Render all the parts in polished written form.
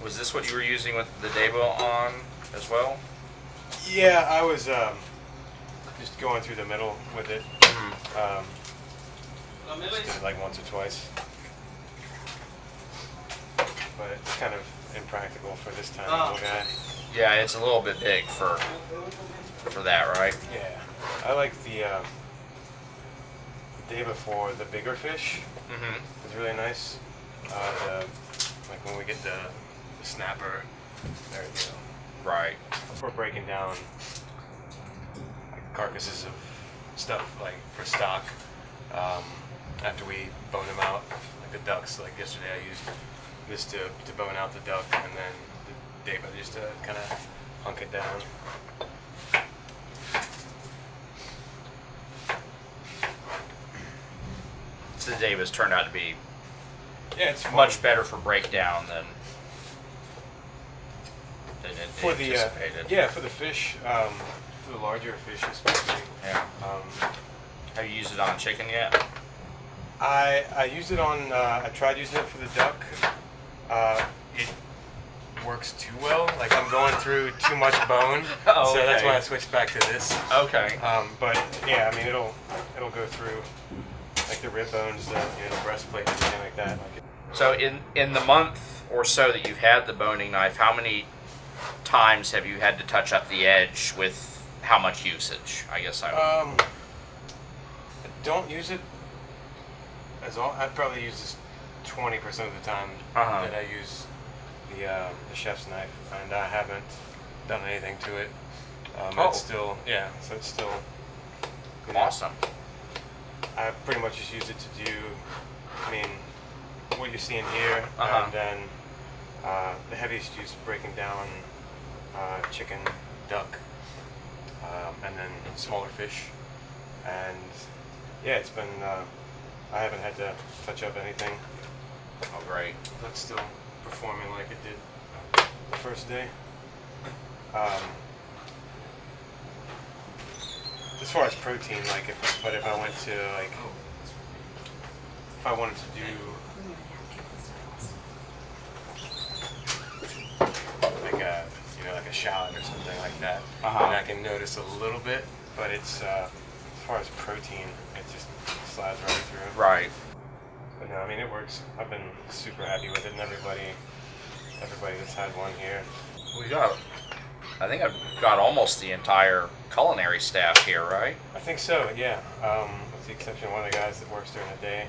Was this what you were using with the deba on as well? Yeah, I was just going through the middle with it. Just did it like once or twice. But it's kind of impractical for this tiny little guy. Yeah, it's a little bit big for that, right? Yeah, I like the deba for the bigger fish. It's really nice. Like when we get the snapper, there, Right. we're breaking down like carcasses of stuff like for stock. After we bone them out, like the ducks. Like yesterday, I used this to bone out the duck, and then the deba just to kind of hunk it down. So the deba's turned out to be Yeah, it's much better for breakdown than for the anticipated. yeah, for the fish, for the larger fish especially. Yeah. Have you used it on chicken yet? I used it on. I tried using it for the duck. It works too well. Like I'm going through too much bone, Oh, so that's okay. why I switched back to this. Okay. But yeah, I mean it'll go through like the rib bones, the breastplate, everything like that. So in the month or so that you've had the boning knife, how many times have you had to touch up the edge with how much usage? I guess I would. I don't use it as all. I'd probably use this 20% of the time that I use the chef's knife, and I haven't done anything to it. It's still so it's still Awesome. I pretty much just use it to do. I mean, what you're seeing here, and then the heaviest use breaking down chicken, duck, and then smaller fish, and yeah, it's been. I haven't had to touch up anything. Oh, great. It's still performing like it did the first day. As far as protein, like if I went to like if I wanted to do like a like a shallot or something like that, then I can notice a little bit, but it's as far as protein, it just slides right through. Right. But no, I mean it works. I've been super happy with it, and everybody that's had one here. I think I've got almost the entire culinary staff here, right? I think so, yeah. With the exception of one of the guys that works during the day,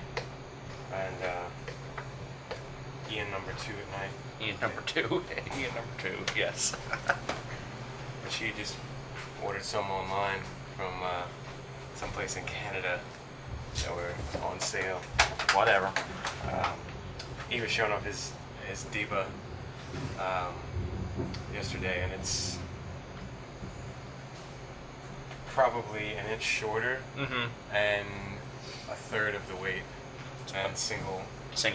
and Ian number 2 at night. Ian number 2. Ian number 2, yes. Which he just ordered some online from someplace in Canada that were on sale. Whatever. He was showing off his deba yesterday, and it's probably an inch shorter and a third of the weight, and single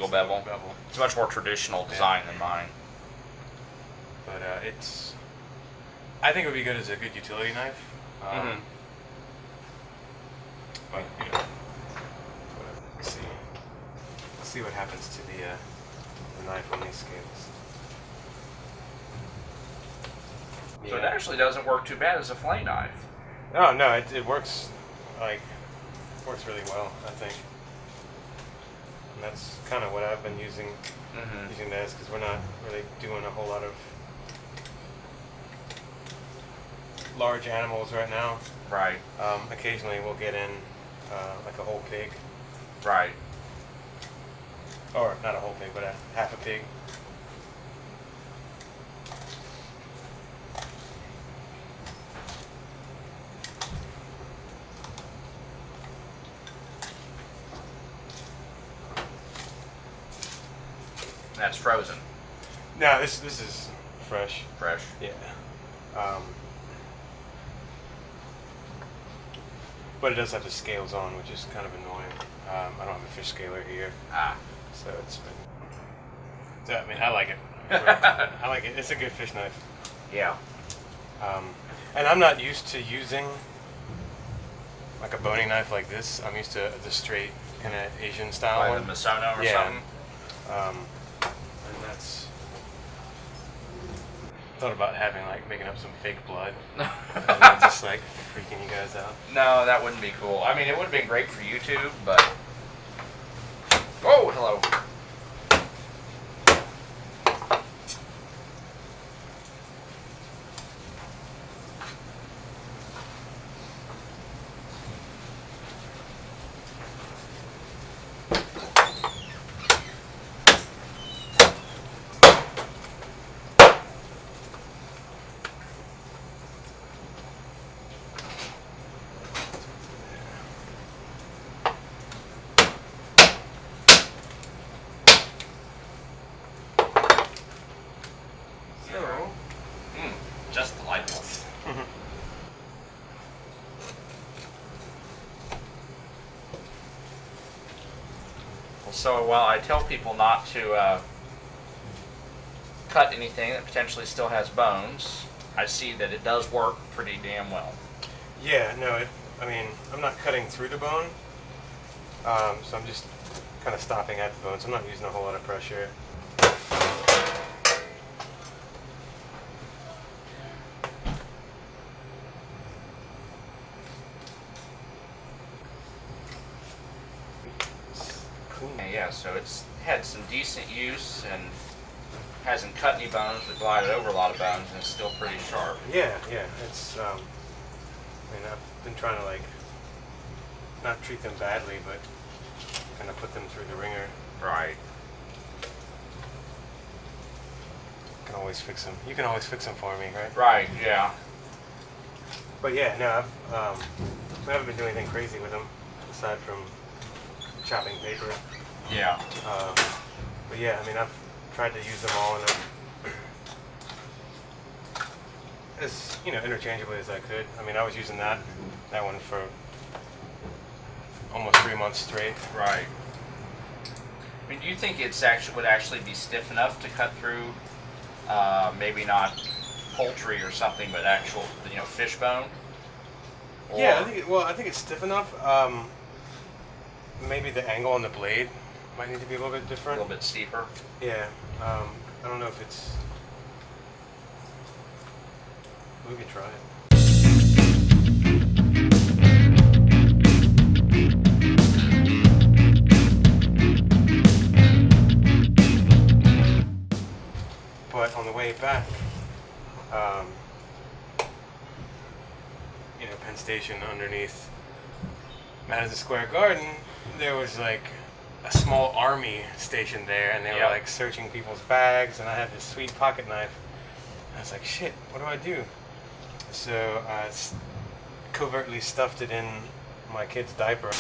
bevel. It's a much more traditional design than mine. But I think it would be good as a good utility knife. But whatever. Let's see what happens to the knife on these scales. So it actually doesn't work too bad as a fillet knife. Oh no, it works works really well, I think. And that's kind of what I've been using this, because we're not really doing a whole lot of large animals right now. Right. Occasionally we'll get in like a whole pig. Right. Or not a whole pig, but half a pig. That's frozen. No, this is fresh. Fresh. Yeah. But it does have the scales on, which is kind of annoying. I don't have a fish scaler here. So it's been. So, I mean, I like it. I like it. It's a good fish knife. Yeah. And I'm not used to using like a boning knife like this. I'm used to the straight kind of Asian style Like one. the Misono or something. And that's thought about making up some fake blood and then just like freaking you guys out. No, that wouldn't be cool. I mean, it would have been great for YouTube, but... Oh, hello. Just delightful. So while I tell people not to cut anything that potentially still has bones, I see that it does work pretty damn well. Yeah, no, I mean, I'm not cutting through the bone, so I'm just kind of stopping at the bones. I'm not using a whole lot of pressure. Yeah, so it's had some decent use and hasn't cut any bones, but glided over a lot of bones, and it's still pretty sharp. Yeah, it's, I mean, I've been trying to, like, not treat them badly, but kind of put them through the ringer. Right. Can always fix them. You can always fix them for me, right? Right, yeah. But yeah, no, I haven't been doing anything crazy with them, aside from chopping paper. Yeah. But yeah, I mean, I've tried to use them all in as interchangeably as I could. I mean, I was using that one for almost 3 months straight. Right. I mean, do you think would actually be stiff enough to cut through? Maybe not poultry or something, but actual fish bone. Yeah, I think it's stiff enough. Maybe the angle on the blade might need to be a little bit different. A little bit steeper. Yeah. I don't know if it's... We could try it. But on the way back, Penn Station underneath Madison Square Garden, there was like a small army stationed there, and they were like searching people's bags, and I had this sweet pocket knife. I was like, shit, what do I do? So I covertly stuffed it in my kid's diaper.